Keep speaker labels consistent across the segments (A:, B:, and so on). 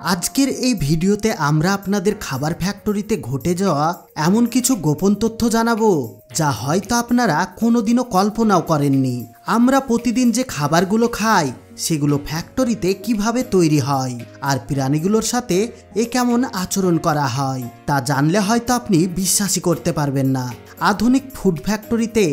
A: আজকের এই ভিডিওতে আমরা আপনাদের খাবার ফ্যাক্টরিতে ঘটে যাওয়া এমন কিছু গোপন তথ্য জানাবো যা হয়তো আপনারা কোনোদিনও কল্পনাও করেননি। আমরা প্রতিদিন যে খাবারগুলো খাই সেগুলো ফ্যাক্টরিতে কিভাবে তৈরি হয় আর প্রাণীগুলোর সাথে কেমন আচরণ করা হয় তা জানলে হয়তো আপনি বিশ্বাসই করতে পারবেন না। আধুনিক ফুড ফ্যাক্টরিতে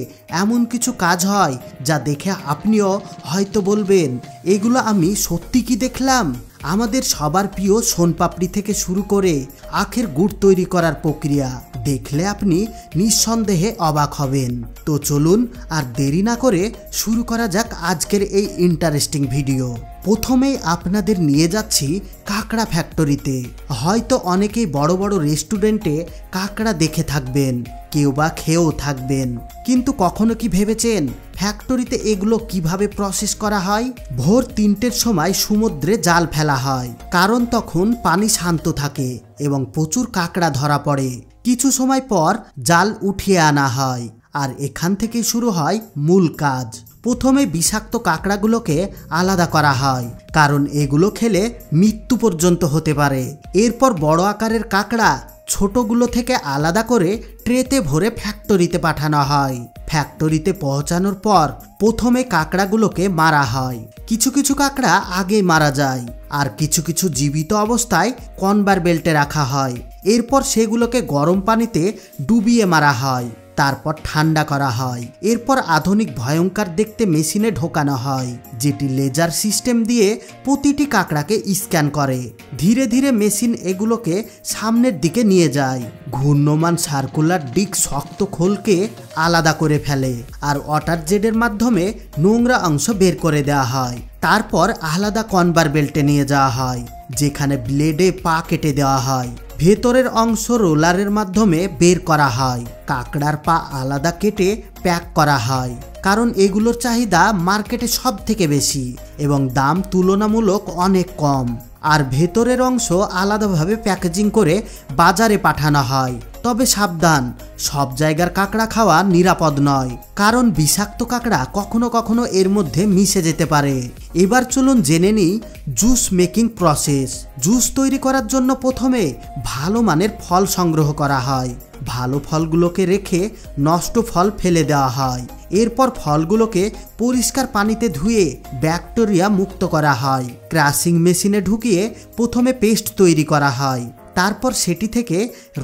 A: এমন কিছু কাজ হয় যা দেখে আপনিও হয়তো বলবেন, এগুলো আমি সত্যি কি দেখলাম? আমাদের সবার প্রিয় সোনপাপড়ি থেকে শুরু করে আখের গুড় তৈরি করার প্রক্রিয়া দেখলে আপনি নিঃসন্দেহে অবাক হবেন। তো চলুন আর দেরি না করে শুরু করা যাক আজকের এই ইন্টারেস্টিং ভিডিও। প্রথমেই আপনাদের নিয়ে যাচ্ছি কাঁকড়া ফ্যাক্টরিতে। হয়তো অনেকেই বড় বড় রেস্টুরেন্টে কাঁকড়া দেখে থাকবেন, কেউ বা খেয়েও থাকবেন, কিন্তু কখনো কি ভেবেছেন ফ্যাক্টরিতে এগুলো কিভাবে প্রসেস করা হয়? ভোর ৩টের সময় সমুদ্রে জাল ফেলা হয়, কারণ তখন পানি শান্ত থাকে এবং প্রচুর কাঁকড়া ধরা পড়ে। কিছু সময় পর জাল উঠিয়ে আনা হয় আর এখান থেকেই শুরু হয় মূল কাজ। প্রথমে বিষাক্ত কাঁকড়াগুলোকে আলাদা করা হয়, কারণ এগুলো খেলে মৃত্যু পর্যন্ত হতে পারে। এরপর বড় আকারের কাঁকড়া ছোটগুলো থেকে আলাদা করে ট্রেতে ভরে ফ্যাক্টরিতে পাঠানো হয়। ফ্যাক্টরিতে পৌঁছানোর পর প্রথমে কাঁকড়াগুলোকে মারা হয়। কিছু কিছু কাঁকড়া আগেই মারা যায় আর কিছু কিছু জীবিত অবস্থায় কনভার বেল্টে রাখা হয়। এরপর সেগুলোকে গরম পানিতে ডুবিয়ে মারা হয়, তারপর ঠান্ডা করা হয়। এরপর আধুনিক ভয়ঙ্কর দেখতে মেশিনে ঢোকানো হয়, যেটি লেজার সিস্টেম দিয়ে প্রতিটি কাঁকড়াকে স্ক্যান করে। ধীরে ধীরে মেশিন এগুলোকে সামনের দিকে নিয়ে যায়। ঘূর্ণমান সার্কুলার ডিস্ক শক্ত খোলকে আলাদা করে ফেলে আর ওয়াটার জেটের মাধ্যমে নোংরা অংশ বের করে দেওয়া হয়। তারপর আলাদা কনভার বেল্টে নিয়ে যাওয়া হয়, যেখানে ব্লেডে পা কেটে দেওয়া হয়। ভেতরের অংশ রোলারের মাধ্যমে বের করা হয়। কাঁকড়ার পা আলাদা কেটে প্যাক করা হয়, কারণ এগুলোর চাহিদা মার্কেটে সব থেকে বেশি এবং দাম তুলনামূলক অনেক কম। আর ভেতরের অংশ আলাদাভাবে প্যাকেজিং করে বাজারে পাঠানো হয়। তবে সাবধান, সব জায়গার কাঁকড়া খাওয়া নিরাপদ নয়, কারণ বিষাক্ত কাঁকড়া কখনো কখনো এর মধ্যে মিশে যেতে পারে। এবার চলুন জেনে নিই জুস মেকিং প্রসেস। জুস তৈরি করার জন্য প্রথমে ভালো মানের ফল সংগ্রহ করা হয়। ভালো ফলগুলোকে রেখে নষ্ট ফল ফেলে দেওয়া হয়। এরপর ফলগুলোকে পরিষ্কার পানিতে ধুয়ে ব্যাকটেরিয়া মুক্ত করা হয়। ক্রাশিং মেশিনে ঢুকিয়ে প্রথমে পেস্ট তৈরি করা হয়, তারপর সেটি থেকে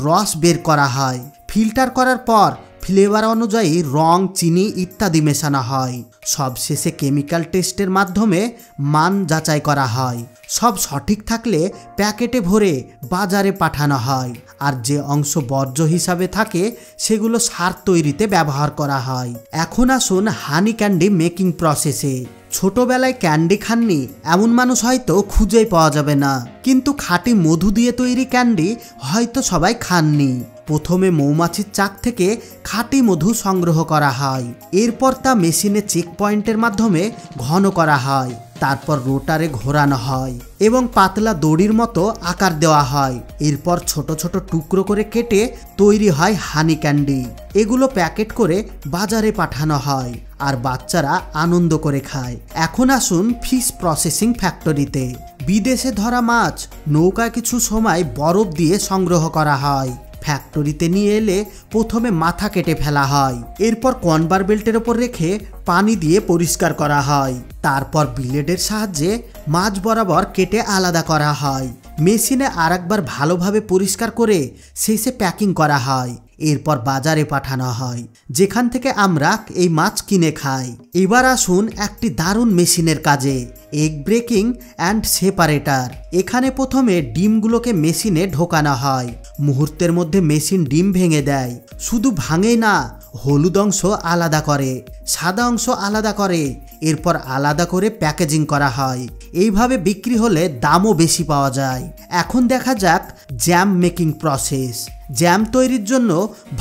A: রস বের করা হয়। ফিল্টার করার পর ফ্লেভার অনুযায়ী রং, চিনি ইত্যাদি মেশানো হয়। সবশেষে কেমিক্যাল টেস্টের মাধ্যমে মান যাচাই করা হয়। সব সঠিক থাকলে প্যাকেটে ভরে বাজারে পাঠানো হয়, আর যে অংশ বর্জ্য হিসাবে থাকে সেগুলো সার তৈরিতে ব্যবহার করা হয়। এখন আসুন হানি ক্যান্ডি মেকিং প্রসেসে। ছোটবেলায় ক্যান্ডি খাননি এমন মানুষ হয়তো খুঁজেই পাওয়া যাবে না, কিন্তু খাঁটি মধু দিয়ে তৈরি ক্যান্ডি হয়তো সবাই খাননি। প্রথমে মৌমাছির চাক থেকে খাঁটি মধু সংগ্রহ করা হয়। এরপর তা মেশিনে চেক পয়েন্টের মাধ্যমে ঘন করা হয়। তারপর রোটারে ঘোরানো হয় এবং পাতলা দড়ির মতো আকার দেওয়া হয়। এরপর ছোট ছোট টুকরো করে কেটে তৈরি হয় হানি ক্যান্ডি। এগুলো প্যাকেট করে বাজারে পাঠানো হয় আর বাচ্চারা আনন্দ করে খায়। এখন আসুন ফিশ প্রসেসিং ফ্যাক্টরিতে। বিদেশে ধরা মাছ নৌকায় কিছু সময় বরফ দিয়ে সংগ্রহ করা হয়। ফ্যাক্টরিতে নিয়ে এলে প্রথমে মাথা কেটে ফেলা হয়। এরপর কনভার বেল্টের ওপর রেখে পানি দিয়ে পরিষ্কার করা হয়। তারপর ব্লেডের সাহায্যে মাছ বরাবর কেটে আলাদা করা হয়। মেশিনে আরেকবার ভালোভাবে পরিষ্কার করে শেষে প্যাকিং করা হয়। এরপর বাজারে পাঠানো হয়, যেখান থেকে আমরা এই মাছ কিনে খাই। এবার আসুন একটি দারুণ মেশিনের কাজে, এগ ব্রেকিং অ্যান্ড সেপারেটার। এখানে প্রথমে ডিমগুলোকে মেশিনে ঢোকানো হয়। মুহূর্তের মধ্যে মেশিন ডিম ভেঙে দেয়। শুধু ভাঙেই না, হলুদ অংশ আলাদা করে, সাদা অংশ আলাদা করে। এরপর আলাদা করে প্যাকেজিং করা হয়। এইভাবে বিক্রি হলে দামও বেশি পাওয়া যায়। এখন দেখা যাক জ্যাম মেকিং প্রসেস। জ্যাম তৈরির জন্য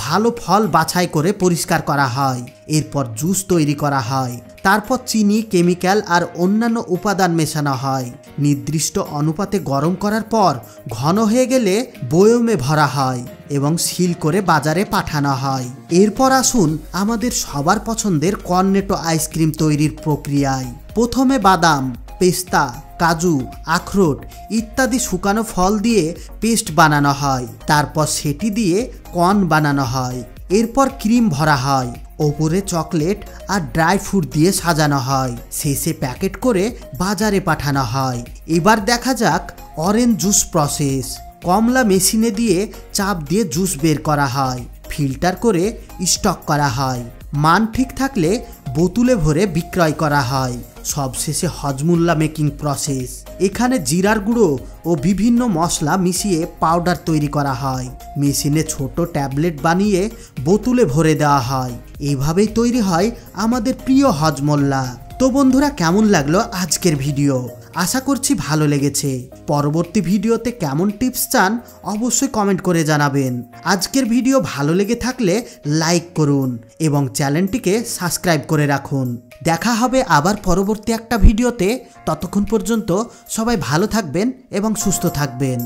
A: ভালো ফল বাছাই করে পরিষ্কার করা হয়। এরপর জুস তৈরি করা হয়। তারপর চিনি, কেমিক্যাল আর অন্যান্য উপাদান মেশানো হয়। নির্দিষ্ট অনুপাতে গরম করার পর ঘন হয়ে গেলে বয়মে ভরা হয় এবং সিল করে বাজারে পাঠানো হয়। এরপর আসুন আমাদের সবার পছন্দের কর্নেটো আইসক্রিম তৈরির প্রক্রিয়ায়। প্রথমে বাদাম, পেস্তা, কাজু, আখরোট ইত্যাদি শুকানো ফল দিয়ে পেস্ট বানানো হয়। তারপর সেটি দিয়ে কর্ন বানানো হয়। এরপর ক্রিম ভরা হয়, ওপরে চকলেট আর ড্রাই ফ্রুট দিয়ে সাজানো হয়। শেষে প্যাকেট করে বাজারে পাঠানো হয়। এবার দেখা যাক অরেঞ্জ জুস প্রসেস। কমলা মেশিনে দিয়ে চাপ দিয়ে জুস বের করা হয়, ফিল্টার করে স্টক করা হয়। মান ঠিক থাকলে বোতলে ভরে বিক্রয় করা হয়। সবশেষে হজমুল্লা মেকিং প্রসেস। এখানে জিরার গুঁড়ো ও বিভিন্ন মশলা মিশিয়ে পাউডার তৈরি করা হয়। মেশিনে ছোট ট্যাবলেট বানিয়ে বোতলে ভরে দেওয়া হয়। এইভাবেই তৈরি হয় আমাদের প্রিয় হজমোল্লা। তো বন্ধুরা, কেমন লাগলো আজকের ভিডিও? আশা করছি ভালো লেগেছে। পরবর্তী ভিডিওতে কেমন টিপস চান অবশ্যই কমেন্ট করে জানাবেন। আজকের ভিডিও ভালো লেগে থাকলে লাইক করুন এবং চ্যানেলটিকে সাবস্ক্রাইব করে রাখুন। দেখা হবে আবার পরবর্তী একটা ভিডিওতে। ততক্ষণ পর্যন্ত সবাই ভালো থাকবেন এবং সুস্থ থাকবেন।